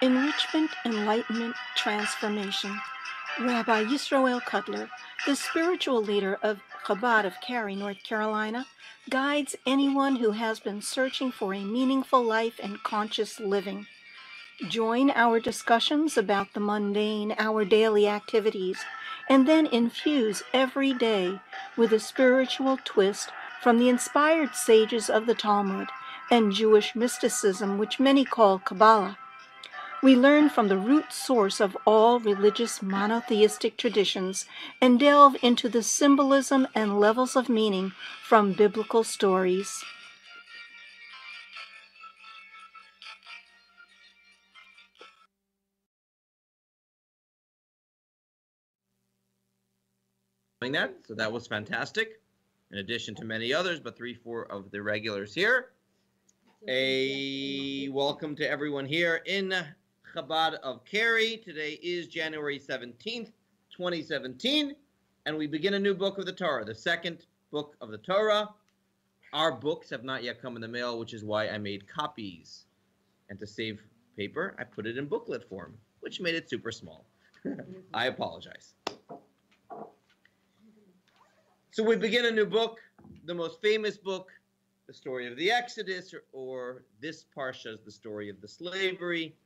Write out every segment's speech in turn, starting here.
Enrichment, Enlightenment, Transformation. Rabbi Yisroel Cutler, the spiritual leader of Chabad of Cary, North Carolina, guides anyone who has been searching for a meaningful life and conscious living. Join our discussions about the mundane, our daily activities, and then infuse every day with a spiritual twist from the inspired sages of the Talmud and Jewish mysticism, which many call Kabbalah. We learn from the root source of all religious monotheistic traditions and delve into the symbolism and levels of meaning from biblical stories. That, so that was fantastic. In addition to many others, but 3-4 of the regulars here. A welcome to everyone here in Chabad of Cary. Today is January 17th, 2017, and we begin a new book of the Torah, the second book of the Torah. Our books have not yet come in the mail, which is why I made copies. And to save paper, I put it in booklet form, which made it super small. I apologize. So we begin a new book, the most famous book, the story of the Exodus, or this parsha is the story of the slavery.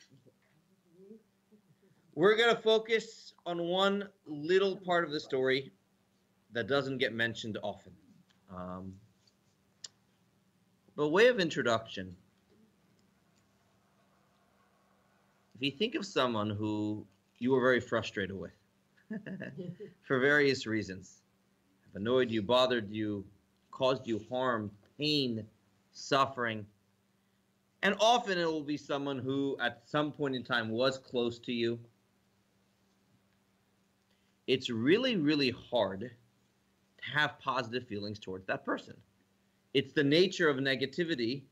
We're going to focus on one little part of the story that doesn't get mentioned often. By way of introduction, if you think of someone who you were very frustrated with for various reasons, have annoyed you, bothered you, caused you harm, pain, suffering, and often it will be someone who at some point in time was close to you. It's really, really hard to have positive feelings towards that person. It's the nature of negativity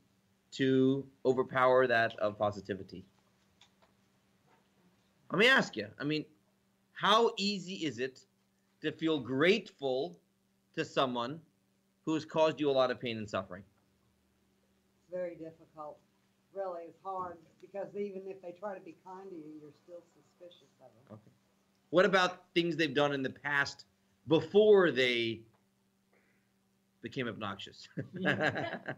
to overpower that of positivity. Let me ask you, how easy is it to feel grateful to someone who has caused you a lot of pain and suffering? It's very difficult. Really, it's hard because even if they try to be kind to you, you're still suspicious of them. Okay. What about things they've done in the past before they became obnoxious? That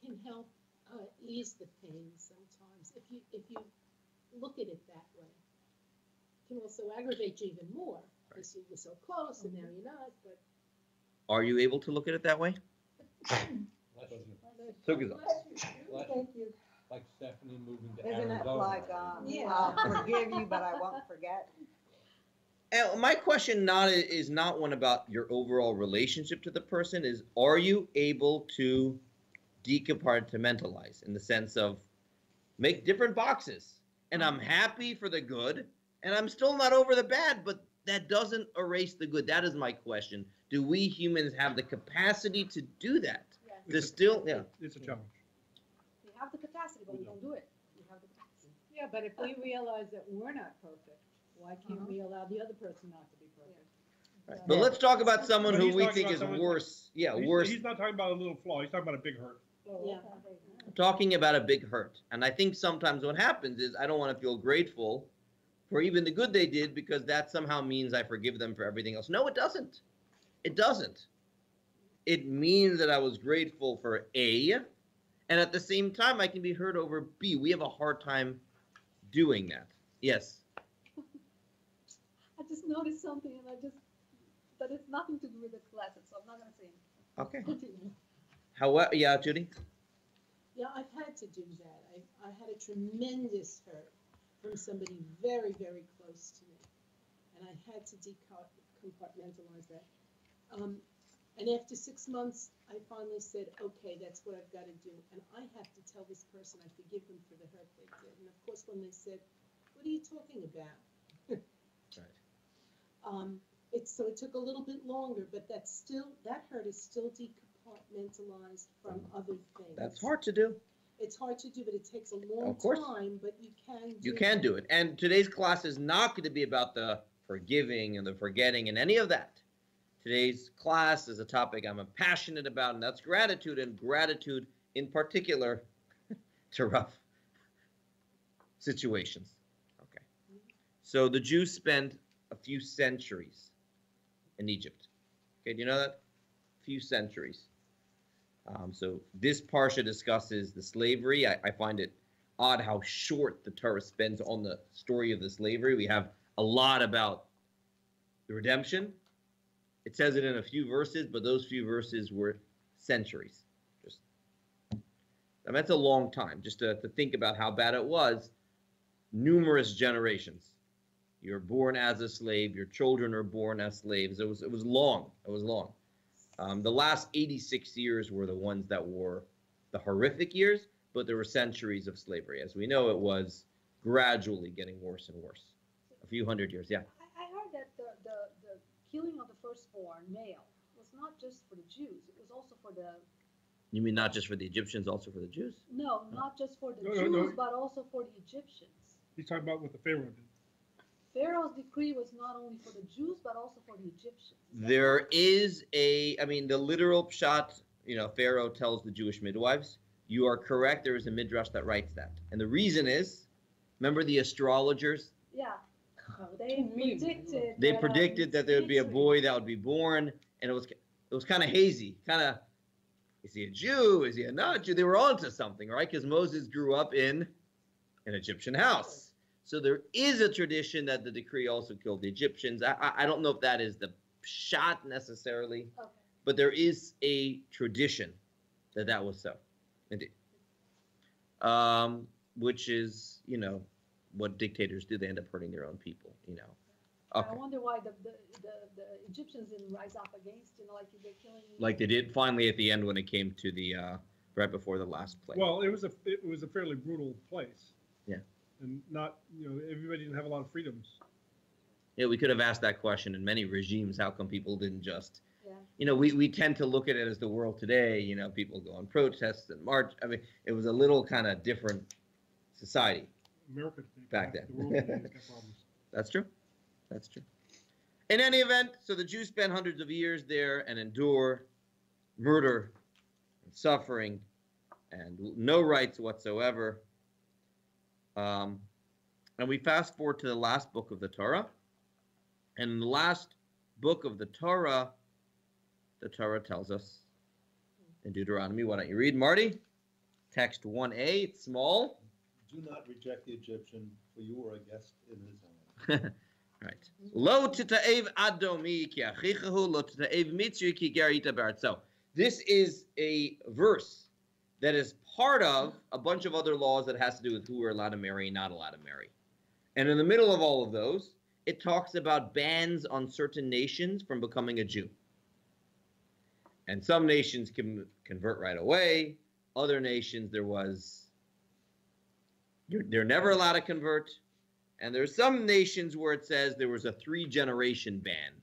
can help ease the pain sometimes. If you look at it that way, it can also aggravate you even more because you were so close and now you're not. But are you able to look at it that way? Thank you. Like Stephanie moving to Isn't it Arizona. like, Yeah. I'll forgive you, but I won't forget? And my question is not one about your overall relationship to the person, is are you able to decompartmentalize in the sense of make different boxes? And I'm happy for the good, and I'm still not over the bad, but that doesn't erase the good. That is my question. Do we humans have the capacity to do that? Yes. It's a challenge. We have the capacity, but we don't do it. We have the capacity. Yeah, but if we realize that we're not perfect, why can't we allow the other person not to be perfect? Right. But let's talk about someone But who he's we talking think is about someone- worse. Yeah, He's- worse. He's not talking about a little flaw. He's talking about a big hurt. yeah, I'm talking about a big hurt. And I think sometimes what happens is I don't want to feel grateful for even the good they did because that somehow means I forgive them for everything else. No, it doesn't. It doesn't. It means that I was grateful for A, and at the same time, I can be hurt over B. We have a hard time doing that. Yes. I just noticed something, and that it's nothing to do with the classes, so I'm not going to say anything. Okay. However, yeah, Judy? yeah, I've had to do that. I had a tremendous hurt from somebody very, very close to me, and I had to decompartmentalize that. And after 6 months, I finally said, okay, that's what I've got to do. And I have to tell this person I forgive them for the hurt they did. And of course, when they said, what are you talking about? Right. So it took a little bit longer, but that hurt is still decompartmentalized from other things. That's hard to do. It's hard to do, but it takes a long Of course. time, but you can do it. You can do it. And today's class is not going to be about the forgiving and the forgetting and any of that. Today's class is a topic I'm passionate about, and that's gratitude, and gratitude in particular to Rav situations. Okay. So the Jews spent a few centuries in Egypt. Okay, do you know that? A few centuries. So this parsha discusses the slavery. I find it odd how short the Torah spends on the story of the slavery. We have a lot about the redemption. It says it in a few verses, but those few verses were centuries. And that's a long time, just to think about how bad it was. Numerous generations. You're born as a slave. Your children are born as slaves. It was long. It was long. The last 86 years were the ones that were the horrific years, but there were centuries of slavery. As we know, it was gradually getting worse and worse. A few hundred years, yeah. I heard that the killing of the firstborn male was not just for the Jews, it was also for the... You mean not just for the Egyptians, also for the Jews? No, not just for the No, Jews, no, no. but also for the Egyptians. He's talking about what the Pharaoh did. Pharaoh's decree was not only for the Jews, but also for the Egyptians. There is the literal pshat, Pharaoh tells the Jewish midwives, you are correct, there is a midrash that writes that. And the reason is, remember the astrologers? Yeah. They predicted. They predicted that there would be a boy that would be born, and it was kind of hazy, is he a Jew? Is he a not Jew? They were onto something, right? Because Moses grew up in an Egyptian house. So there is a tradition that the decree also killed the Egyptians. I don't know if that is the shot necessarily, Okay. but there is a tradition that was so. Indeed. Which is, what dictators do. They end up hurting their own people, Okay. I wonder why the Egyptians didn't rise up against, like they're killing. Like they did finally at the end when it came to the right before the last plague. Well, it was a fairly brutal place. Yeah. And not, everybody didn't have a lot of freedoms. Yeah, we could have asked that question in many regimes. How come people didn't just, Yeah. We tend to look at it as the world today. People go on protests and march. I mean, it was a little kind of different society. America Back then. The world today has got problems. That's true. That's true. In any event, so the Jews spent hundreds of years there and endure murder and suffering and no rights whatsoever. And we fast forward to the last book of the Torah. And in the last book of the Torah tells us in Deuteronomy, why don't you read, Marty? Text 1a, it's small. Do not reject the Egyptian, for you are a guest in his home. Right. Lo tita'ev adomi ki achichahu, lo tita'ev mitzri ki garita b'artzo. This is a verse that is part of a bunch of other laws that has to do with who are allowed to marry and not allowed to marry. And in the middle of all of those, it talks about bans on certain nations from becoming a Jew. And some nations can convert right away. Other nations, they're never allowed to convert. And there's some nations where it says there was a 3-generation ban.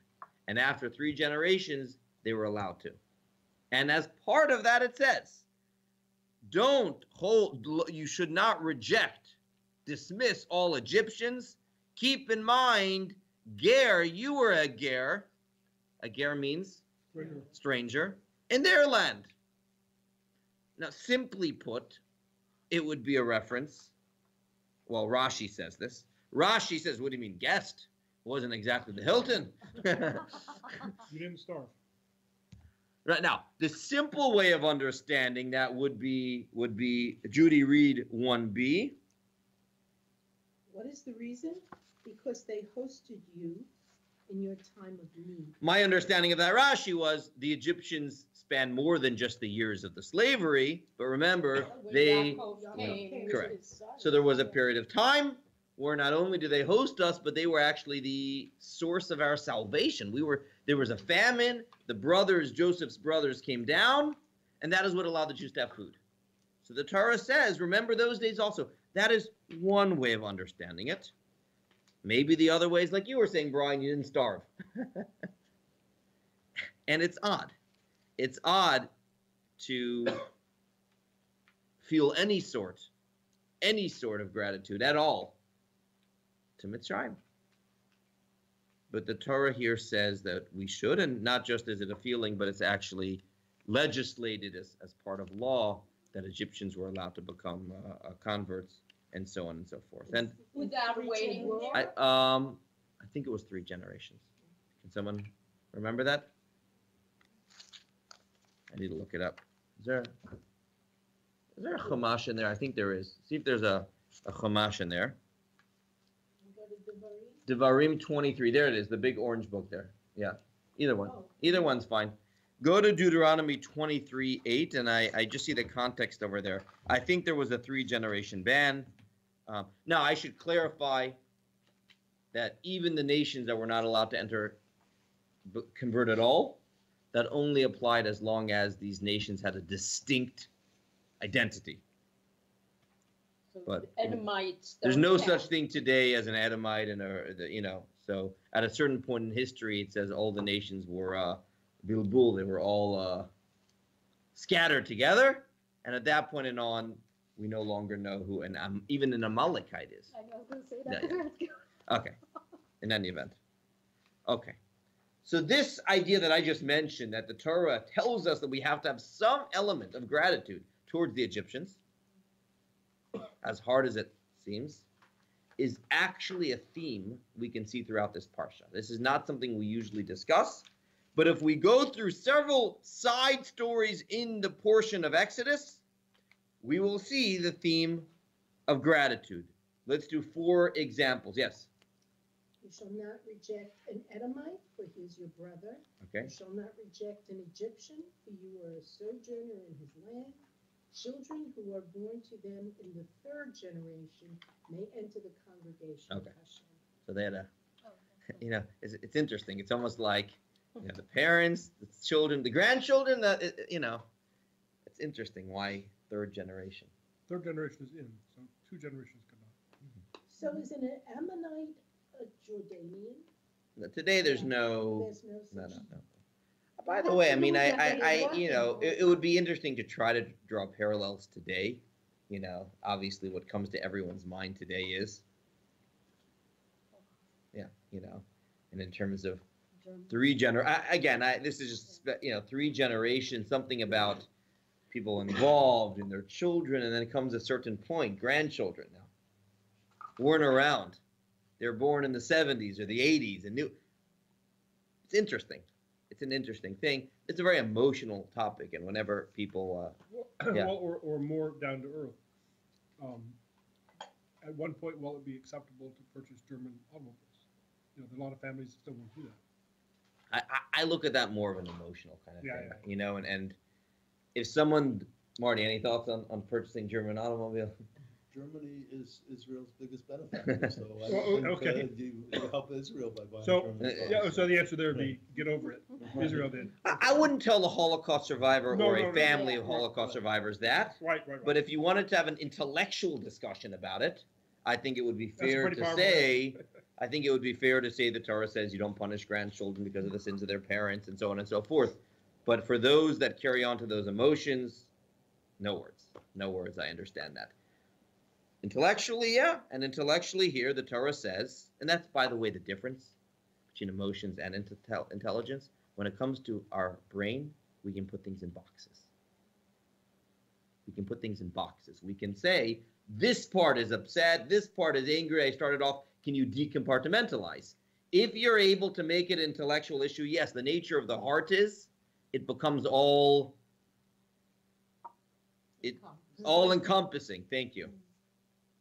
And after 3 generations, they were allowed to. And as part of that, it says, you should not dismiss all Egyptians. Keep in mind, ger, you were a ger. A ger means stranger in their land. Now, simply put, it would be a reference. Well, Rashi says this. Rashi says, what do you mean, guest? Wasn't exactly the Hilton. You didn't starve. Right now, the simple way of understanding that would be Judy read 1b. What is the reason? Because they hosted you in your time of need. My understanding of that Rashi was the Egyptians spanned more than just the years of the slavery, but remember, correct. So there was a period of time where not only did they host us, but they were actually the source of our salvation. There was a famine, Joseph's brothers came down, and that is what allowed the Jews to have food. So the Torah says, remember those days also. That is one way of understanding it. Maybe the other way is like you were saying, Brian, you didn't starve. And it's odd. It's odd to feel any sort of gratitude at all to Mitzrayim. But the Torah here says that we should, and not just is it a feeling, but it's actually legislated as part of law that Egyptians were allowed to become converts and so on and so forth. And Without Three waiting generations. there? I think it was 3 generations. Can someone remember that? I need to look it up. Is there a chumash in there? I think there is. See if there's a chumash in there. Go to Devarim Devarim. 23. There it is, the big orange book there. Yeah, either one. Oh. Either one's fine. Go to Deuteronomy 23:8, and I just see the context over there. I think there was a 3-generation ban. Now, I should clarify that even the nations that were not allowed to enter convert at all, that only applied as long as these nations had a distinct identity. So But the Edomites There's don't no count. such thing today as an Edomite, so at a certain point in history, it says all the nations were bilbul, they were all scattered together, and at that point and on, we no longer know who even an Amalekite is. I was gonna say Yeah, that. Okay, in any event. Okay, so this idea that I just mentioned, that the Torah tells us that we have to have some element of gratitude towards the Egyptians, as hard as it seems, is actually a theme we can see throughout this parsha. This is not something we usually discuss, but if we go through several side stories in the portion of Exodus, we will see the theme of gratitude. Let's do 4 examples. Yes. You shall not reject an Edomite, for he is your brother. Okay. You shall not reject an Egyptian, for you are a sojourner in his land. Children who are born to them in the 3rd generation may enter the congregation of Okay. Hashem. So they had a, it's interesting. It's almost like, the parents, the children, the grandchildren, it's interesting why 3rd generation. 3rd generation is in, so 2 generations come out. So is an Ammonite a Jordanian? Today there's no, There's no such. no. By the way, I mean, it would be interesting to try to draw parallels today. Obviously what comes to everyone's mind today is, and in terms of 3 this is just, 3 generations, something about people involved and their children, and then it comes a certain point, grandchildren now weren't around. They're born in the 70s or the 80s and it's interesting. It's an interesting thing. It's a very emotional topic, and whenever people, Yeah. Well, or more down to earth. At one point, will it be acceptable to purchase German automobiles? There are a lot of families that still won't do that. I look at that more of an emotional kind of Yeah, thing, and if someone, Marty, any thoughts on purchasing German automobile? Germany is Israel's biggest benefactor, so I Well, think okay. you help Israel by buying So, German cars. yeah, so the answer there would be, get over it. Israel did. I wouldn't tell a Holocaust survivor No, or no, a no, family no. of Holocaust survivors that, Right. but if you wanted to have an intellectual discussion about it, I think it would be That's a fair pretty to powerful say, I think it would be fair to say the Torah says you don't punish grandchildren because of the sins of their parents and so on and so forth. But for those that carry on to those emotions, no words. No words, I understand that. Intellectually, yeah, and intellectually here, the Torah says, and that's, by the way, the difference between emotions and intelligence. When it comes to our brain, we can put things in boxes. We can put things in boxes. We can say, this part is upset, this part is angry, I started off, can you decompartmentalize? If you're able to make it an intellectual issue, yes, the nature of the heart is, it becomes all encompassing. Thank you.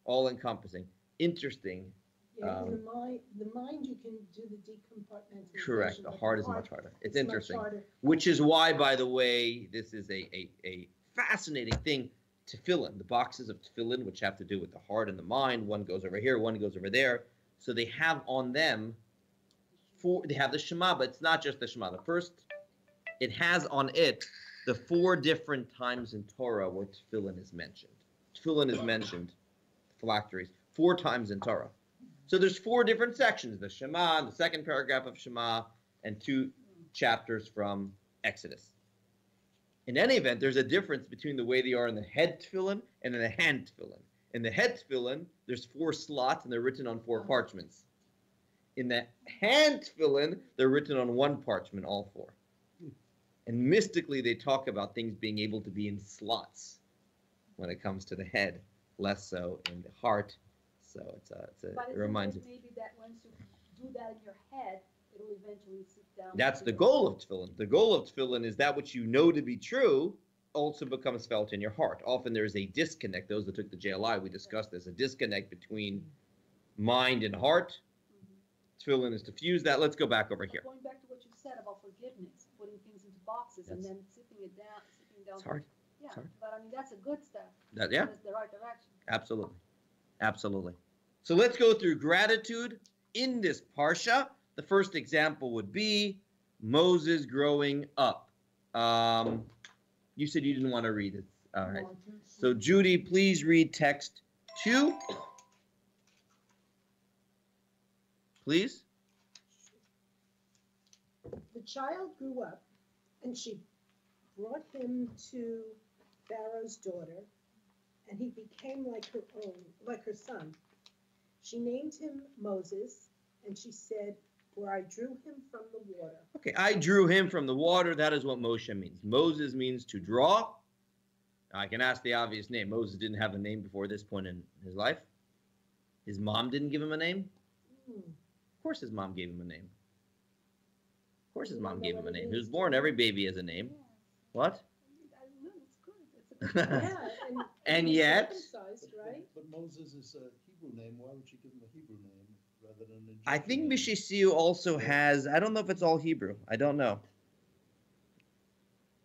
All encompassing. Interesting. Yeah, the mind you can do the decompartmentalization. Correct. The but heart is much harder. It's much interesting. harder. Which is why, by the way, this is a fascinating thing. Tefillin, the boxes of tefillin, which have to do with the heart and the mind. One goes over here, one goes over there. So they have on them, they have the Shema, but it's not just the Shema. The first, it has on it the 4 different times in Torah where tefillin is mentioned. Tefillin is mentioned, phylacteries, 4 times in Torah. So there's 4 different sections, the Shema, the second paragraph of Shema, and 2 chapters from Exodus. In any event, there's a difference between the way they are in the head tefillin and in the hand tefillin. In the head tefillin, there's 4 slots and they're written on 4 parchments. In the hand tefillin, they're written on 1 parchment, all 4. And mystically, they talk about things being able to be in slots when it comes to the head, less so in the heart. So it But reminds isn't you. it maybe that once you do that in your head, it'll eventually sit down? That's with the you? goal of tefillin. The goal of tefillin is that which you know to be true also becomes felt in your heart. Often there's a disconnect. Those that took the JLI, we discussed there's a disconnect between mind and heart. Tefillin is to fuse that. Let's go back over But here. going back to what you said about forgiveness, putting things into boxes and That's- then sitting down. It's hard. Yeah, It's hard. but I mean, that's a good step. Yeah, That's the right direction. absolutely. Absolutely. So let's go through gratitude in this parsha. The first example would be Moses growing up. You said you didn't want to read it. All right. So Judy, please read text 2. Please. The child grew up, and she brought him to Pharaoh's daughter, and he became like her own, like her son. She named him Moses, and she said, "For I drew him from the water." Okay, I drew him from the water. That is what Moshe means. Moses means to draw. I can ask the obvious name. Moses didn't have a name before this point in his life. His mom didn't give him a name. Of course his mom gave him a name. Of course his mom gave him a name. He was born, every baby has a name. What? No, it's good. It's a good. Yeah, And he was yet- circumcised, right? But Moses is a Hebrew name. Why would she give him a Hebrew name rather than an Egyptian I think name? Mishisiu also has, I don't know if it's all Hebrew. I don't know.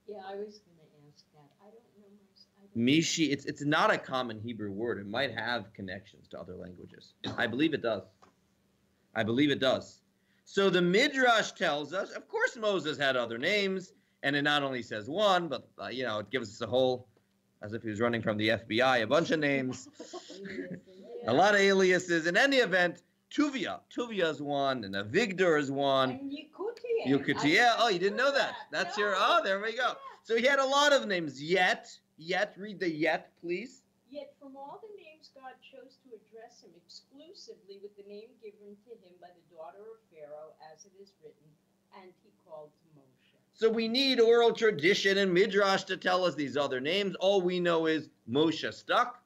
Yeah, I was gonna ask that. I don't know myself. I don't know. Mishi, it's not a common Hebrew word. It might have connections to other languages. I believe it does. I believe it does. So the Midrash tells us, of course Moses had other names, and it not only says one, but it gives us a whole, as if he was running from the FBI, a bunch of names, a lot of aliases. In any event, Tuvia is one, and Avigdor is one. And Yekutiel. Yucatiel. Oh, you didn't know that. That's your. Oh, there we go. So he had a lot of names. Yet, read the yet, please. Yet from all the names God chose to address him exclusively with the name given to him by the daughter of Pharaoh, as it is written, and he called to Moshe. So we need oral tradition and midrash to tell us these other names. All we know is Moshe stuck,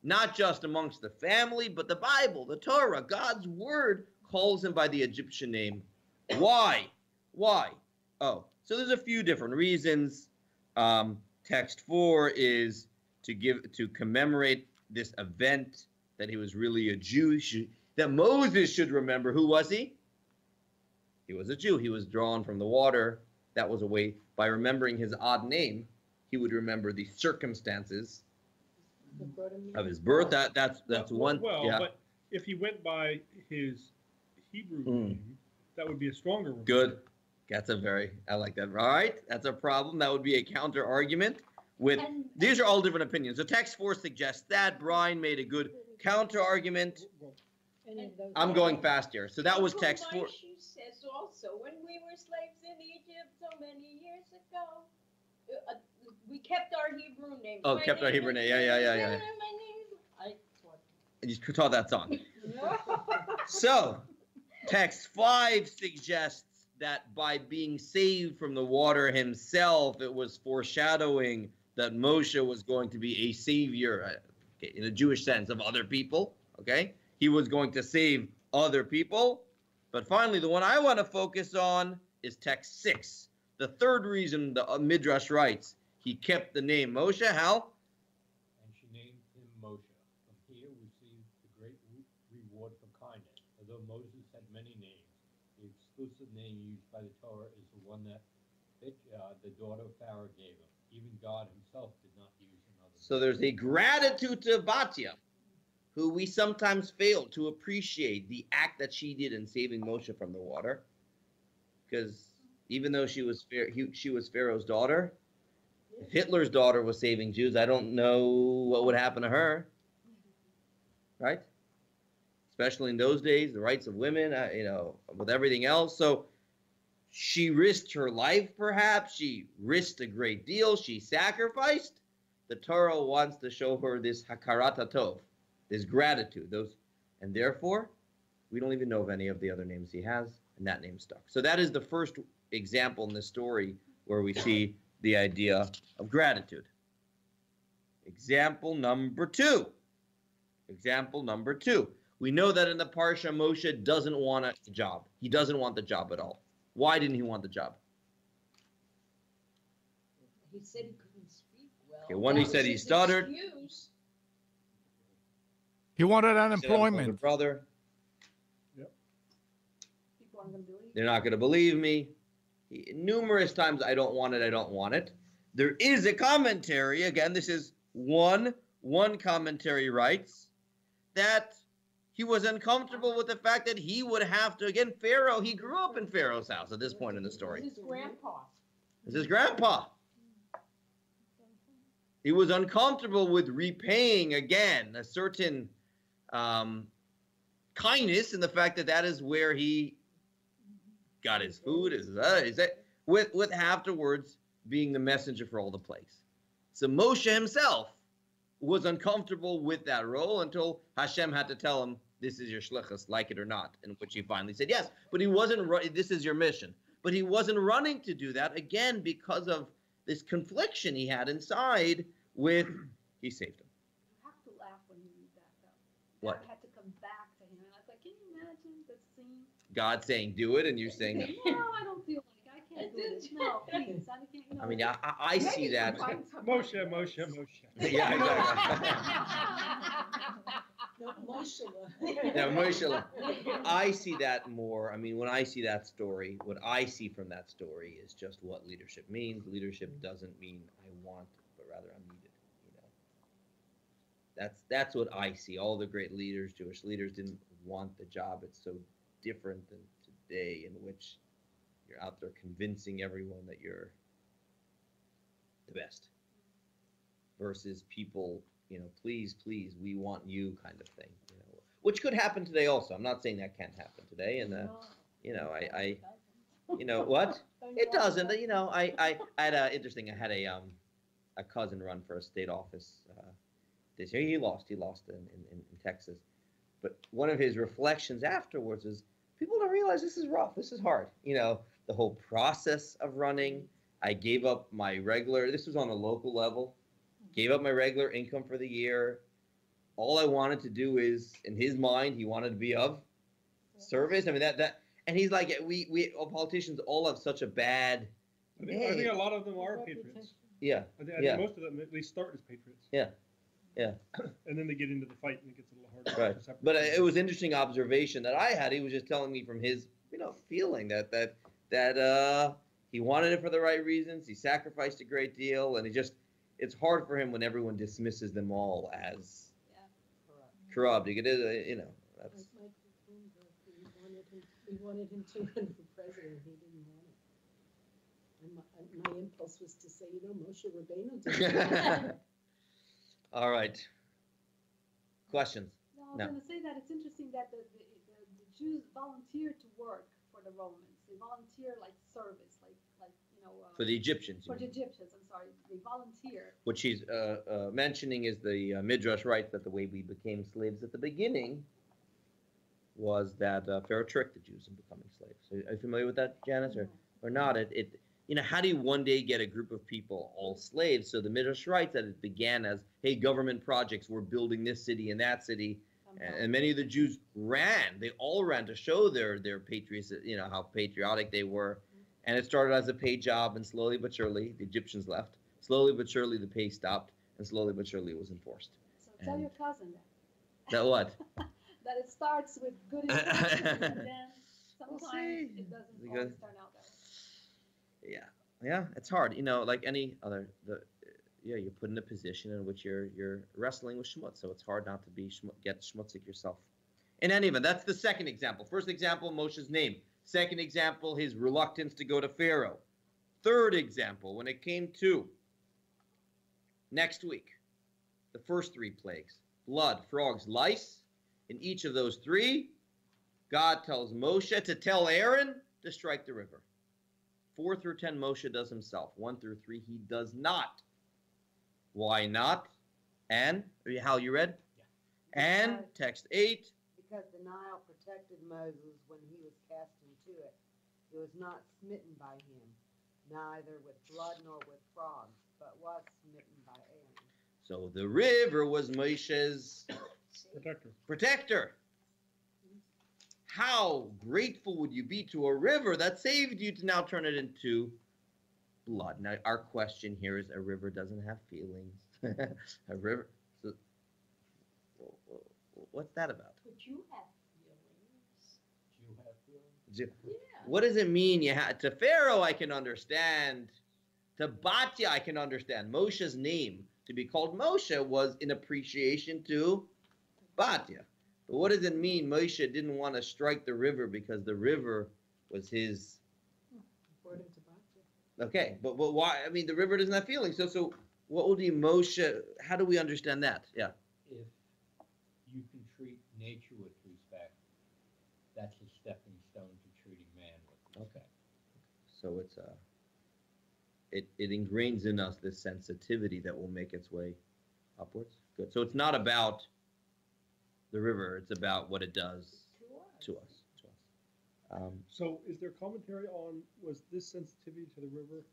not just amongst the family, but the Bible, the Torah, God's word calls him by the Egyptian name. Why? Why? Oh, so there's a few different reasons. Text 4 is to commemorate this event that he was really a Jew, that Moses should remember. Who was he? He was a Jew. He was drawn from the water. That was a way, by remembering his odd name, he would remember the circumstances of his birth. That's one. Well, Yeah. but if he went by his Hebrew name, that would be a stronger one. Good. I like that. All right. That's a problem. That would be a counter argument with, these are all different opinions. So text 4 suggests that. Brian made a good counter argument. Any of those. I'm going fast here. So that was text 4. She says also, when we were slaves in Egypt so many years ago, we kept our Hebrew names. Oh, My kept our name Hebrew is- name. Yeah. My name. I taught. You taught that song. So text 5 suggests that by being saved from the water himself, it was foreshadowing that Moshe was going to be a savior, in a Jewish sense, of other people. Okay, he was going to save other people. But finally, the one I want to focus on is text 6. The third reason the Midrash writes, he kept the name Moshe. How? And she named him Moshe. From here received the great reward for kindness. Although Moses had many names, the exclusive name used by the Torah is the one that the daughter of Pharaoh gave him. Even God himself did not use another. So there's a gratitude to Batya, who we sometimes fail to appreciate the act that she did in saving Moshe from the water. Because even though she was Pharaoh's daughter, if Hitler's daughter was saving Jews, I don't know what would happen to her. Right? Especially in those days, the rights of women, with everything else. So she risked her life, perhaps. She risked a great deal. She sacrificed. The Torah wants to show her this hakarat hatov, this gratitude. And therefore, we don't even know of any of the other names he has, and that name stuck. So that is the first example in this story where we see the idea of gratitude. Example number 2. Example number 2. We know that in the Parsha, Moshe doesn't want a job. He doesn't want the job at all. Why didn't he want the job? He said he couldn't speak well. Okay, one, he That said was he his stuttered. excuse. He wanted He said, "I'm unemployment. a brother. People aren't gonna believe. They're not going to believe me." Numerous times, I don't want it, I don't want it. There is a commentary, again, this is one commentary writes, that he was uncomfortable with the fact that he would have to, again, Pharaoh, he grew up in Pharaoh's house at this point in the story. His grandpa. It's his grandpa. He was uncomfortable with repaying, again, a certain kindness in the fact that that is where he got his food, with afterwards being the messenger for all the plagues. So Moshe himself was uncomfortable with that role until Hashem had to tell him, this is your shlichus, like it or not, in which he finally said yes. But he wasn't, this is your mission. But he wasn't running to do that, again, because of this confliction he had inside with, he saved him. You have to laugh when you read that, though. What? God had to come back to him, and I was like, can you imagine the scene? God saying, do it, and you saying, No, I don't feel like I can't do this. No, please, I can't. You know, I mean, I see that. Moshe. Yeah, exactly. No, Moshe. Yeah, Moshe. I see that more. I mean, when I see that story, what I see from that story is just what leadership means. Leadership doesn't mean I want, but rather I'm needed. You know, that's what I see. All the great leaders, Jewish leaders, didn't want the job. It's so different than today, in which you're out there convincing everyone that you're the best, versus people, you know, please, we want you kind of thing, you know, which could happen today also. I'm not saying that can't happen today, and you know, I you know what? It doesn't. You know, I had a interesting. I had a cousin run for a state office this year. He lost in Texas, but one of his reflections afterwards is, people don't realize this is rough. This is hard. You know, the whole process of running. I gave up my regular. This was on a local level. Gave up my regular income for the year. All I wanted to do is, in his mind, he wanted to be of service. I mean, that, and he's like, we all politicians all have such a bad. I think a lot of them are patriots. Yeah. I think most of them at least start as patriots. Yeah. And then they get into the fight and it gets a little harder. Right. But it was interesting observation that I had. He was just telling me from his, you know, feeling that he wanted it for the right reasons. He sacrificed a great deal, and it's hard for him when everyone dismisses them all as corrupt. You know, that's. Like Michael Bloomberg, we wanted him to run for president. He didn't want it. And my impulse was to say, you know, Moshe Rabbeinu did. All right. Questions? No, I was going to say that it's interesting that the Jews volunteer to work for the Romans. They volunteer like service, like you know. For the Egyptians. For the Egyptians, I'm sorry, they volunteer. What she's mentioning is the Midrash writes that the way we became slaves at the beginning was that Pharaoh tricked the Jews into becoming slaves. Are you familiar with that, Janice, or not? It you know, how do you one day get a group of people all slaves? So the Midrash writes that it began as, hey, government projects, we're building this city and that city. And many of the Jews ran. They all ran to show their patriots, you know, how patriotic they were. And it started as a paid job, and slowly but surely, the Egyptians left. Slowly but surely, the pay stopped, and slowly but surely, it was enforced. So tell your cousin that. That what? That it starts with good intentions, and then sometimes it doesn't always turn out that way. Yeah, it's hard. You know, like any other, you're put in a position in which you're wrestling with schmutz, so it's hard not to be get schmutzig yourself. In any event, that's the second example. First example, Moshe's name. Second example, his reluctance to go to Pharaoh. Third example, when it came to next week, the first 3 plagues, blood, frogs, lice. In each of those 3, God tells Moshe to tell Aaron to strike the river. 4 through 10, Moshe does himself. 1 through 3, he does not. Why not? And, Hal, you read? Yeah. And, text 8. Because the Nile protected Moses when he was cast into it. It was not smitten by him, neither with blood nor with frogs, but was smitten by Aaron. So the river was Moshe's See? Protector. Protector. How grateful would you be to a river that saved you to now turn it into blood? Now, our question here is: a river doesn't have feelings. A river. So, what's that about? But you have feelings. Do you have feelings? Yeah. What does it mean? To Pharaoh, I can understand. To Batya, I can understand. Moshe's name to be called Moshe was in appreciation to Batya. But what does it mean? Moshe didn't want to strike the river because the river was his. According to Bhakti. Okay, but why? I mean, the river doesn't have feelings. So what would be Moshe? How do we understand that? Yeah. If you can treat nature with respect, that's a stepping stone to treating man with respect. So it ingrains in us this sensitivity that will make its way upwards. Good. So it's not about the river; it's about what it does to us. So is there commentary on, was this sensitivity to the river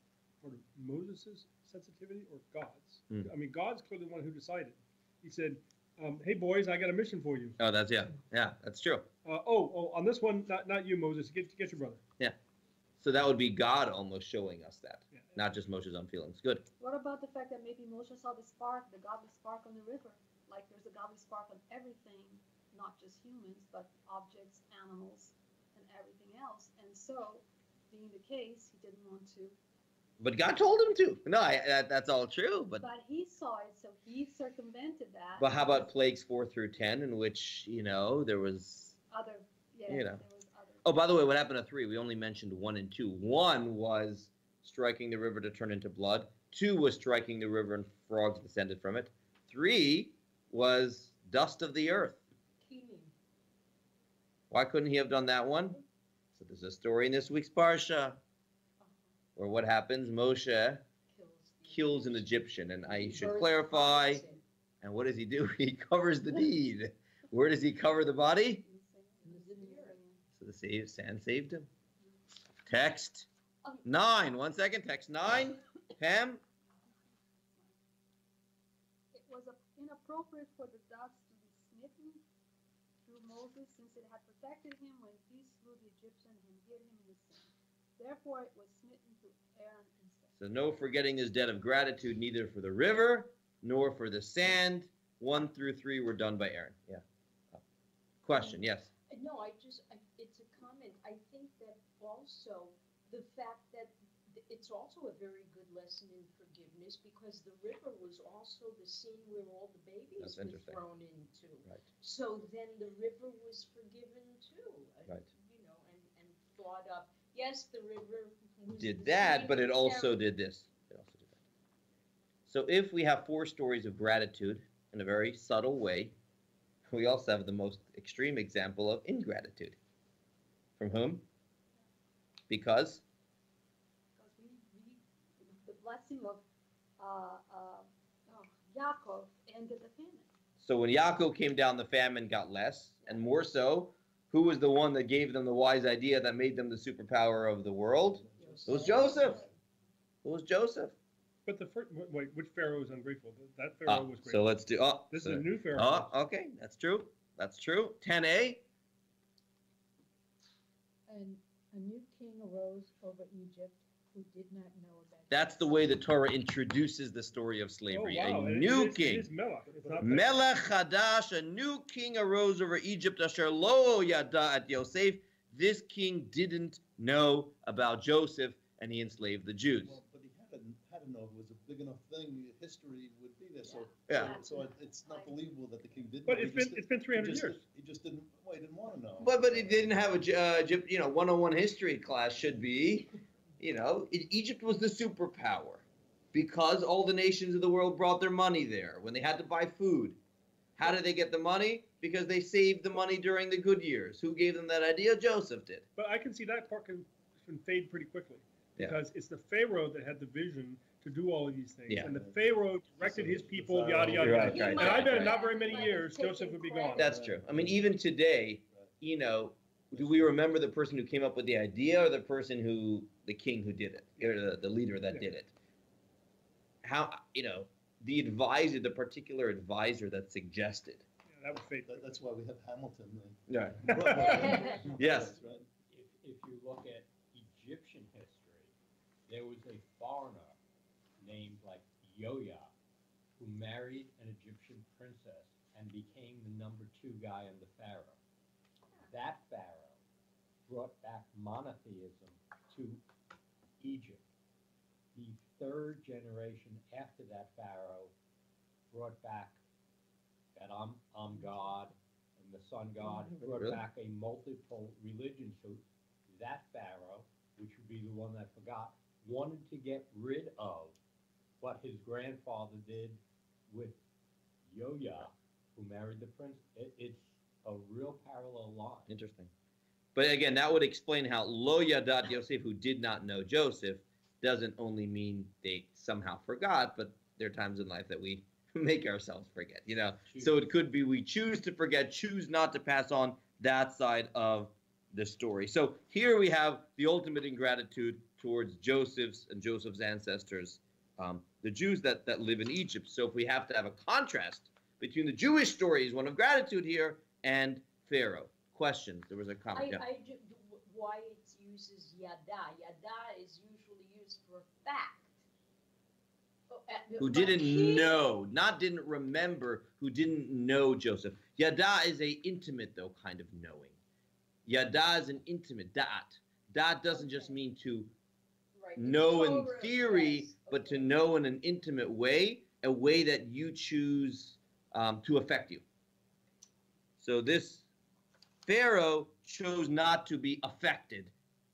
sort of Moses' sensitivity or God's? Hmm. I mean, God's clearly the one who decided. He said, hey, boys, I got a mission for you. Oh, that's true. On this one, not you, Moses. Get your brother. So that would be God almost showing us that, Yeah. not just Moshe's own feelings. Good. What about the fact that maybe Moshe saw the spark, the godly spark on the river? Like there's a godly spark on everything, not just humans, but objects, animals, and everything else. And so, being the case, he didn't want to. But God told him to. No, that's all true. But he saw it, so he circumvented that. how about plagues 4 through 10, in which there was Other, yeah, you know. there was other. Oh, by the way, what happened to 3? We only mentioned 1 and 2. 1 was striking the river to turn into blood. 2 was striking the river and frogs descended from it. 3 was dust of the earth. Healing. Why couldn't he have done that one? So there's a story in this week's Parsha where what happens? Moshe kills an Egyptian. And I should clarify, and what does he do? He covers the deed. Where does he cover the body? So the sand saved him. Text 9. 1 second. Text 9. Pam? It was inappropriate for the dust to be smitten through Moses, since it had protected him when he slew the Egyptian and hid him in the sand. Therefore, it was smitten through Aaron instead. So no forgetting his debt of gratitude, neither for the river nor for the sand. 1 through 3 were done by Aaron. Yeah. Question, yes. No, it's a comment. I think that also the fact that it's also a very good lesson in forgiveness, because the river was also the scene where all the babies were thrown into. Right. So then the river was forgiven too. Right. And thought of, yes, the river was Did the that, scene but it of also did this. It also did that. So if we have 4 stories of gratitude in a very subtle way, we also have the most extreme example of ingratitude. From whom? Because? The blessing of Yaakov ended the famine. So when Yaakov came down, the famine got less, and more so, who was the one that gave them the wise idea that made them the superpower of the world? It was Joseph. It was Joseph. But the first, wait, which Pharaoh was ungrateful? That Pharaoh was grateful. So let's do. This is a new Pharaoh. Okay, that's true. That's true. 10a. And a new king arose over Egypt who did not know about. That's the way the Torah introduces the story of slavery. Oh, wow. A new king. It is Melech. It's not Melech Hadash, a new king arose over Egypt. Asher lo yada at Yosef. This king didn't know about Joseph, and he enslaved the Jews. Well, but he had to know it was a big enough thing. History would be there. So Yeah. So it's not believable that the king didn't. But know. it's been 300 years. He just didn't. Well, he didn't want to know. But he didn't have a 101 history class should be, Egypt was the superpower because all the nations of the world brought their money there when they had to buy food. How did they get the money? Because they saved the money during the good years. Who gave them that idea? Joseph did. But I can see that part can fade pretty quickly Yeah. because it's the Pharaoh that had the vision to do all of these things. Yeah. And the Pharaoh directed his people, The yada, yada, Pharaoh. yada. Right, And right, I bet right. in not very many years, Joseph would be gone. That's true. I mean, even today, do we remember the person who came up with the idea or the king who did it, or the leader that did it? How, the particular advisor that suggested That was fate. That's why we have Hamilton. Yeah. Right. Yes. Right. If you look at Egyptian history, there was a foreigner named like Yoya who married an Egyptian princess and became the number 2 guy in the pharaoh. That pharaoh brought back monotheism to Egypt. The 3rd generation after that pharaoh brought back that I'm God and the sun God, brought Really? back a multiple religion. So that pharaoh, which would be the one that forgot, wanted to get rid of what his grandfather did with Yoya, who married the prince. It's a real parallel line. Interesting. But again, that would explain how Lo Yadat Yosef, who did not know Joseph, doesn't only mean they somehow forgot, but there are times in life that we make ourselves forget, you know. So it could be we choose to forget, choose not to pass on that side of the story. So here we have the ultimate ingratitude towards Joseph's and Joseph's ancestors, the Jews that live in Egypt. So if we have to have a contrast between the Jewish stories, one of gratitude here, and Pharaoh. Questions? There was a comment. Yeah. Why it uses yada? Yada is usually used for fact. Who didn't know, not didn't remember, who didn't know Joseph. Yada is a intimate, though, kind of knowing. Yada is an intimate, da'at. Da'at doesn't just mean to know in theory, but to know in an intimate way, a way that you choose to affect you. So this Pharaoh chose not to be affected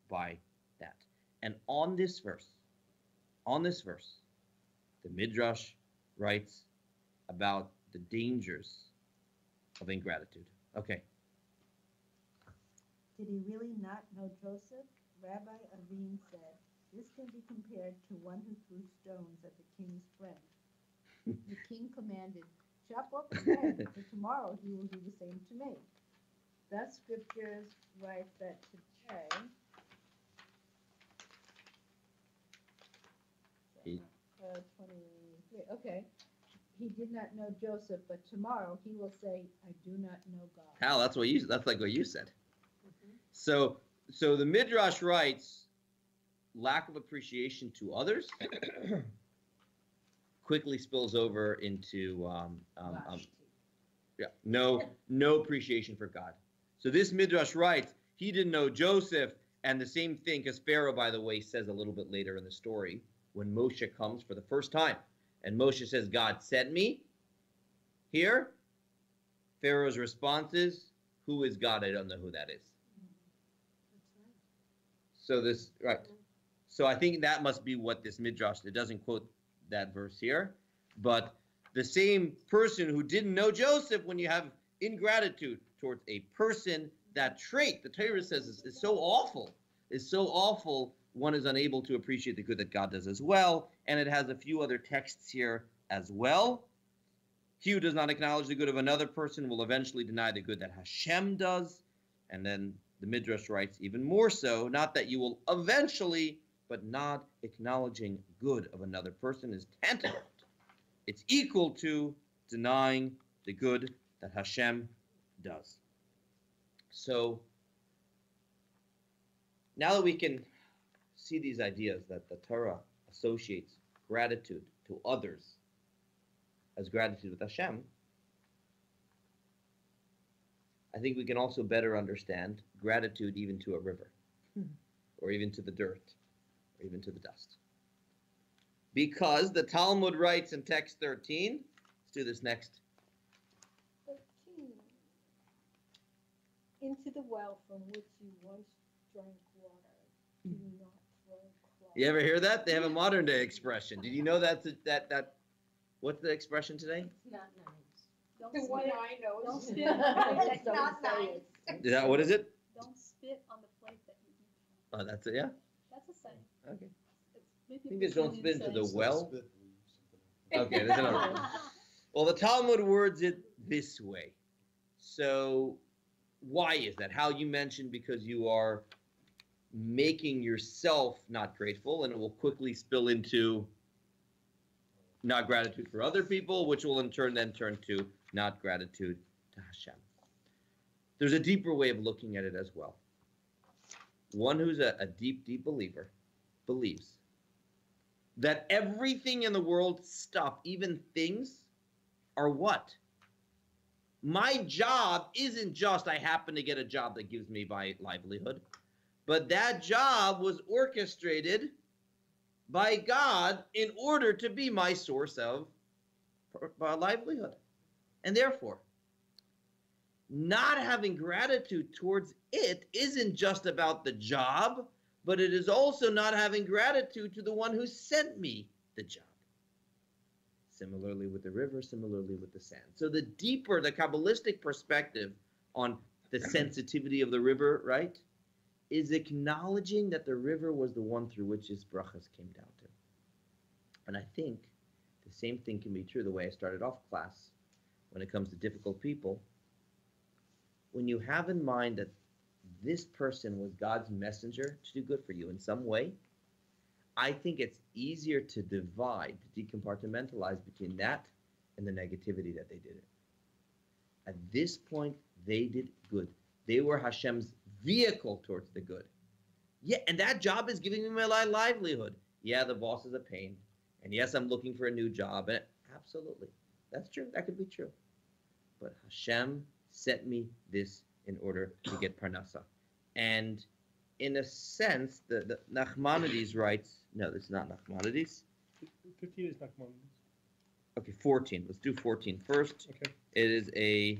by that. And on this verse, the Midrash writes about the dangers of ingratitude. Okay. Did he really not know Joseph? Rabbi Avin said, this can be compared to one who threw stones at the king's friend. The king commanded, chop off his head, for tomorrow he will do the same to me. Thus scriptures write that today, He- 23, okay. He did not know Joseph, but tomorrow he will say, I do not know God. Hal, that's like what you said. So the Midrash writes, lack of appreciation to others quickly spills over into no appreciation for God. So this Midrash writes, he didn't know Joseph, and the same thing, because Pharaoh, by the way, says a little bit later in the story, when Moshe comes for the first time, and Moshe says, God sent me here, Pharaoh's response is, who is God? I don't know who that is. So this, right. So I think that must be what this Midrash, it doesn't quote that verse here, but the same person who didn't know Joseph, when you have ingratitude towards a person, that trait, the Torah says, is so awful, one is unable to appreciate the good that God does as well, and it has a few other texts here as well. He who does not acknowledge the good of another person will eventually deny the good that Hashem does, and then the Midrash writes even more so, not that you will eventually, but not acknowledging good of another person is tantamount. It's equal to denying the good that Hashem does. So now that we can see these ideas that the Torah associates gratitude to others as gratitude with Hashem, I think we can also better understand gratitude even to a river, or even to the dirt, or even to the dust. Because the Talmud writes in text 13, let's do this next. 13. Into the well from which you once drank water, do not throw clods. You ever hear that? They have a modern day expression. Did you know that what's the expression today? It's not nice. Don't The spit. one I know. Don't is- spit. It's Don't not say nice. it. Is that what is it? Don't spit on the plate that you eat from. Oh, that's it, yeah? That's a saying. Okay. It's maybe I think there's don't spit into the saying. well. Spit or something. Okay, there's another one. Well, the Talmud words it this way. So why is that? How you mentioned because you are making yourself not grateful, and it will quickly spill into not gratitude for other people, which will in turn then turn to not gratitude to to Hashem. There's a deeper way of looking at it as well. One who's a deep, deep believer believes that everything in the world, stuff, even things, are what? My job isn't just I happen to get a job that gives me my livelihood, but that job was orchestrated by God in order to be my source of livelihood. And therefore, not having gratitude towards it isn't just about the job, but it is also not having gratitude to the one who sent me the job. Similarly with the river, similarly with the sand. So the deeper, the Kabbalistic perspective on the sensitivity of the river, right, is acknowledging that the river was the one through which his brachas came down to. And I think the same thing can be true the way I started off class when it comes to difficult people. When you have in mind that this person was God's messenger to do good for you in some way, I think it's easier to divide, to decompartmentalize between that and the negativity that they did it. At this point, they did good. They were Hashem's vehicle towards the good. Yeah, and that job is giving me my livelihood. Yeah, the boss is a pain. And yes, I'm looking for a new job. And absolutely, that's true. That could be true. But Hashem sent me this in order to get Parnasa. And in a sense, the Nachmanides writes, no, this is not Nachmanides. 15 is Nachmanides. Okay, 14. Let's do 14 first. Okay. It is a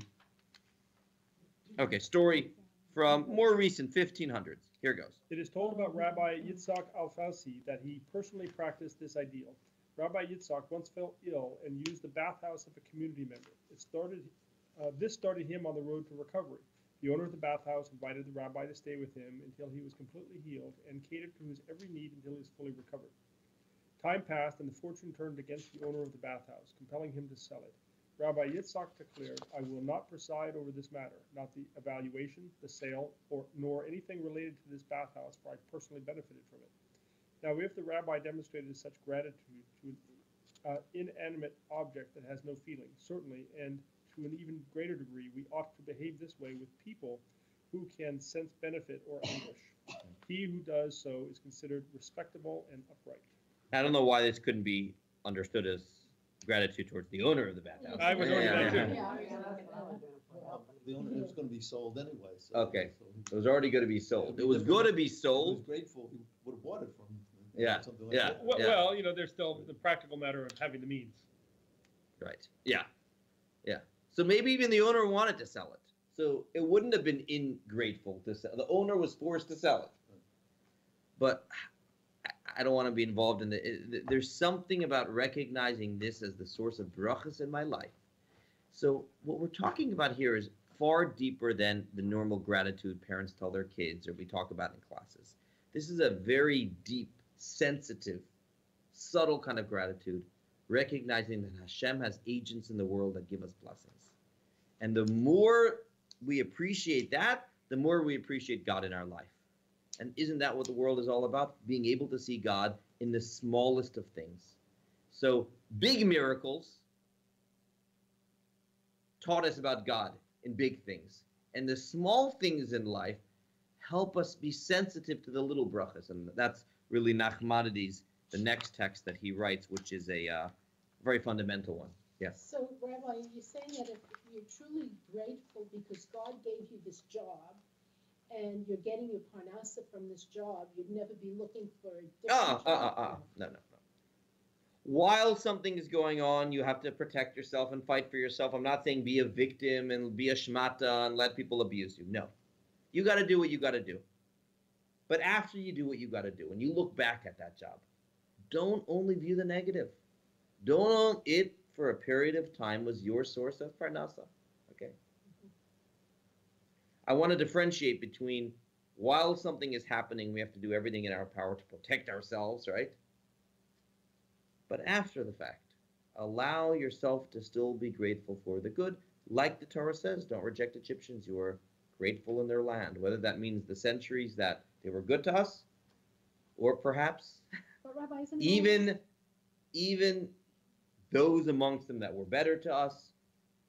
story from more recent 1500s. Here goes. It is told about Rabbi Yitzhak Alfasi that he personally practiced this ideal. Rabbi Yitzhak once fell ill and used the bathhouse of a community member. This started him on the road to recovery. The owner of the bathhouse invited the rabbi to stay with him until he was completely healed and catered to his every need until he was fully recovered. Time passed and the fortune turned against the owner of the bathhouse, compelling him to sell it. Rabbi Yitzhak declared, I will not preside over this matter, not the evaluation, the sale, nor anything related to this bathhouse, for I personally benefited from it. Now, if the rabbi demonstrated such gratitude to an inanimate object that has no feeling, certainly, and to an even greater degree, we ought to behave this way with people who can sense benefit or anguish. He who does so is considered respectable and upright. I don't know why this couldn't be understood as gratitude towards the owner of the bathhouse. I was already that too. The owner was going to be sold anyway. So, Okay. So It was already going to be sold. It was going to be he was sold. grateful. He would have bought it from. Yeah, Something like yeah. that. Well, there's still the practical matter of having the means. Right. Yeah. Yeah. So maybe even the owner wanted to sell it. So it wouldn't have been ingrateful to sell. The owner was forced to sell it. But I don't want to be involved in there's something about recognizing this as the source of brachas in my life. So what we're talking about here is far deeper than the normal gratitude parents tell their kids or we talk about in classes. This is a very deep, sensitive, subtle kind of gratitude, recognizing that Hashem has agents in the world that give us blessings. And the more we appreciate that, the more we appreciate God in our life. And isn't that what the world is all about? Being able to see God in the smallest of things. So big miracles taught us about God in big things. And the small things in life help us be sensitive to the little brachas. And that's really Nachmanides, the next text that he writes, which is a very fundamental one. Yes. So, Rabbi, you're saying that if you're truly grateful because God gave you this job and you're getting your parnasa from this job, you'd never be looking for a different job. No. While something is going on, you have to protect yourself and fight for yourself. I'm not saying be a victim and be a shmata and let people abuse you. No. You got to do what you got to do. But after you do what you got to do, and you look back at that job, don't only view the negative. Don't it for a period of time was your source of parnasa. Okay. I want to differentiate between while something is happening, we have to do everything in our power to protect ourselves, right? But after the fact, allow yourself to still be grateful for the good. Like the Torah says, don't reject Egyptians. You are grateful in their land, whether that means the centuries that they were good to us, or perhaps But Rabbi, isn't even those amongst them that were better to us,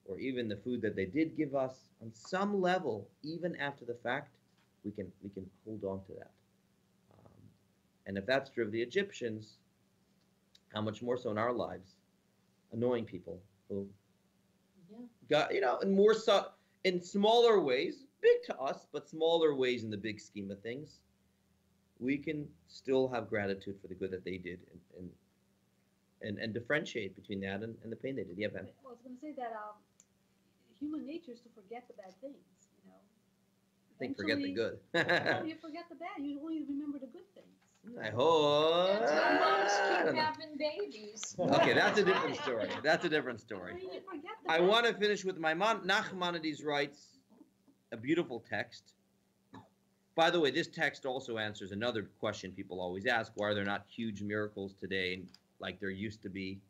or even the food that they did give us, on some level, even after the fact, we can hold on to that. And if that's true of the Egyptians, how much more so in our lives, annoying people who got, in smaller ways, big to us, but smaller ways in the big scheme of things, we can still have gratitude for the good that they did and differentiate between that and the pain they did. Yeah, Ben. Well, I was going to say that human nature is to forget the bad things, I think forget the good. Well, you forget the bad. You only remember the good things. I hope. That's why moms keep having babies. Okay, that's a different story. That's a different story. You forget the I bad want to things. finish with my mom. Nachmanides writes a beautiful text. By the way, this text also answers another question people always ask: why are there not huge miracles today like there used to be?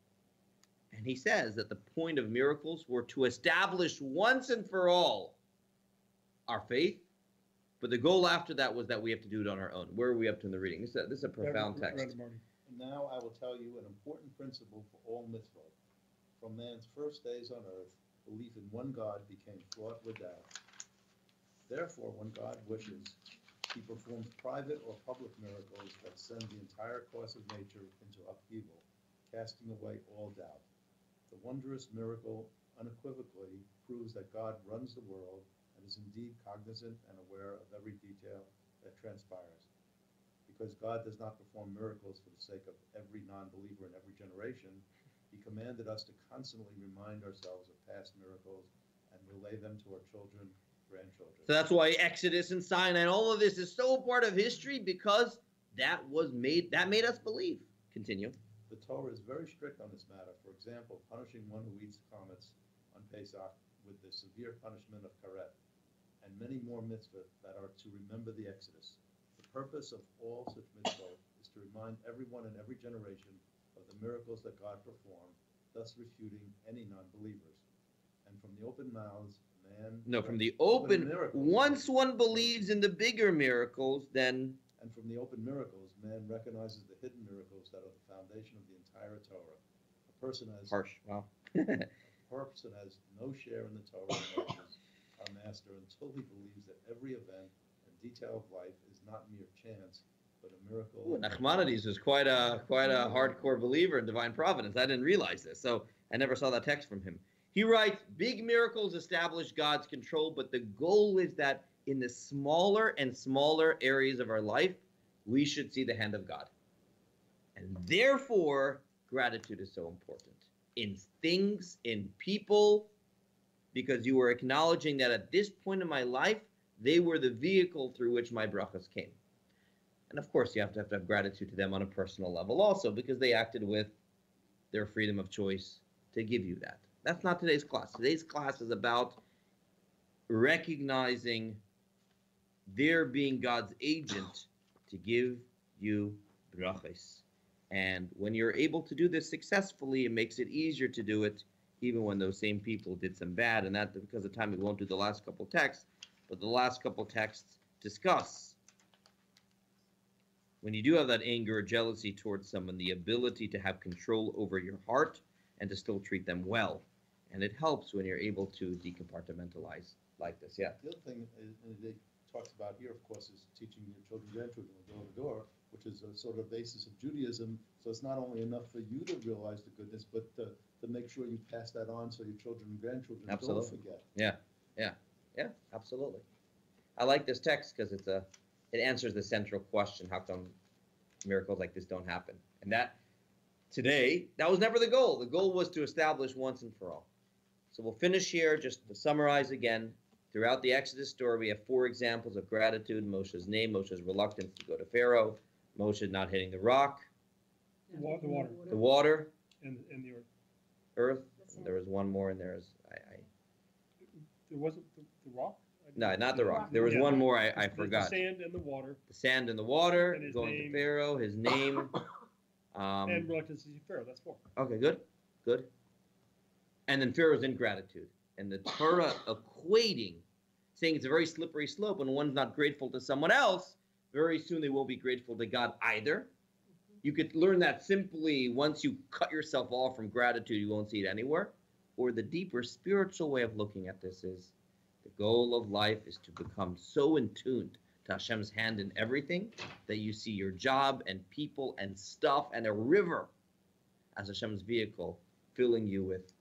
And he says that the point of miracles were to establish once and for all our faith, but the goal after that was that we have to do it on our own. Where are we up to in the reading? This is a profound text. And now I will tell you an important principle for all mitzvot. From man's first days on earth, belief in one God became fraught with doubt. Therefore, when God wishes, he performs private or public miracles that send the entire course of nature into upheaval, casting away all doubt. The wondrous miracle unequivocally proves that God runs the world and is indeed cognizant and aware of every detail that transpires. Because God does not perform miracles for the sake of every non-believer in every generation, he commanded us to constantly remind ourselves of past miracles and relay them to our children, grandchildren. So that's why Exodus and Sinai and all of this is so part of history, because that made us believe. Continue. The Torah is very strict on this matter. For example, punishing one who eats comets on Pesach with the severe punishment of karet, and many more mitzvot that are to remember the Exodus. The purpose of all such mitzvot is to remind everyone in every generation of the miracles that God performed, thus refuting any non-believers. And from the open mouths, man... No, from the open... miracles, Once one believes in the bigger miracles, then... And from the open miracles, man recognizes the hidden miracles that are the foundation of the entire Torah. A person has... Harsh, wow. A person has no share in the Torah of Moses, our master, until he believes that every event and detail of life is not mere chance, but a miracle. Ooh, Nachmanides was quite a hardcore believer in divine providence. I didn't realize this, so I never saw that text from him. He writes, big miracles establish God's control, but the goal is that in the smaller and smaller areas of our life, we should see the hand of God. And therefore, gratitude is so important. In things, in people, because you are acknowledging that at this point in my life, they were the vehicle through which my brachas came. And of course, you have to have gratitude to them on a personal level also, because they acted with their freedom of choice to give you that. That's not today's class. Today's class is about recognizing their being God's agent to give you brachas. And when you're able to do this successfully, it makes it easier to do it even when those same people did some bad. And that, because of time, we won't do the last couple texts, but the last couple texts discuss when you do have that anger or jealousy towards someone, the ability to have control over your heart and to still treat them well. And it helps when you're able to decompartmentalize like this. Yeah. The other thing it talks about here, of course, is teaching your children, grandchildren, door to door, which is a sort of basis of Judaism. So it's not only enough for you to realize the goodness, but to make sure you pass that on so your children and grandchildren don't forget. Yeah, absolutely. I like this text because it answers the central question: how come miracles like this don't happen? And that today, that was never the goal. The goal was to establish once and for all. So we'll finish here just to summarize again. Throughout the Exodus story, we have 4 examples of gratitude: Moshe's name, Moshe's reluctance to go to Pharaoh, Moshe not hitting the rock, The water. the water, And the earth. earth. There was one more in there. There wasn't the rock? No, not the rock. There was Yeah, one more I the forgot. sand and the water. The sand and the water, And his going name. to Pharaoh, his name. And reluctance to see Pharaoh. That's 4. Okay, good. And then Pharaoh's ingratitude. And the Torah equating, saying it's a very slippery slope. When one's not grateful to someone else, very soon they won't be grateful to God either. You could learn that simply once you cut yourself off from gratitude, you won't see it anywhere. or the deeper spiritual way of looking at this is the goal of life is to become so in tune to Hashem's hand in everything that you see your job and people and stuff and a river as Hashem's vehicle filling you with,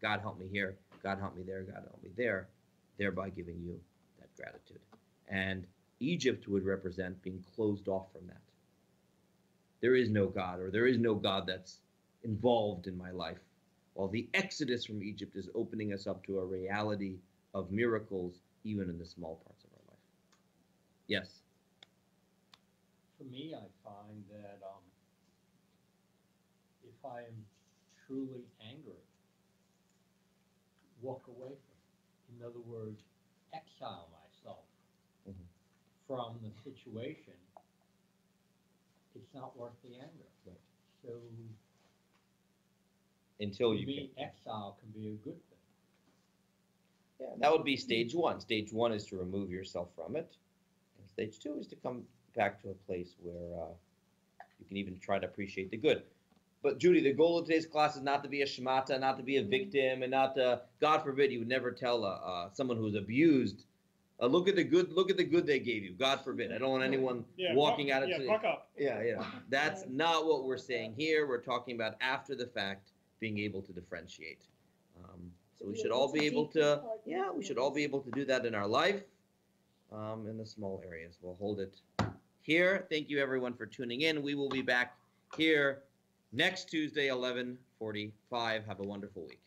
God help me here, God help me there, God help me there, thereby giving you that gratitude. And Egypt would represent being closed off from that. There is no God, or there is no God that's involved in my life. While the exodus from Egypt is opening us up to a reality of miracles, even in the small parts of our life. Yes? For me, I find that if I am truly angry, walk away from it. In other words, exile myself from the situation. It's not worth the anger. Right. So, Until for you me, can. exile can be a good thing. Yeah, that would be stage one. Stage one is to remove yourself from it. And stage two is to come back to a place where you can even try to appreciate the good. But Judy, the goal of today's class is not to be a shemata, not to be a victim, and not to, God forbid, you would never tell someone who's abused, look at the good they gave you. God forbid. I don't want anyone walking out of fuck up. Yeah. That's not what we're saying here. We're talking about after the fact being able to differentiate. So we should all be able to, we should all be able to do that in our life, in the small areas. We'll hold it here. Thank you everyone for tuning in. We will be back here next Tuesday, 11:45. Have a wonderful week.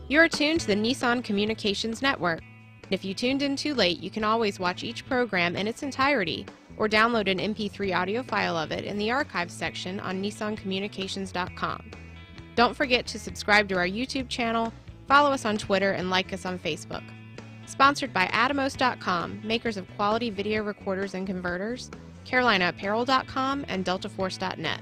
You are tuned to the Nissan Communications Network. If you tuned in too late, you can always watch each program in its entirety or download an MP3 audio file of it in the archives section on nissancommunications.com. Don't forget to subscribe to our YouTube channel, follow us on Twitter, and like us on Facebook. Sponsored by Atomos.com, makers of quality video recorders and converters, CarolinaApparel.com, and DeltaForce.net.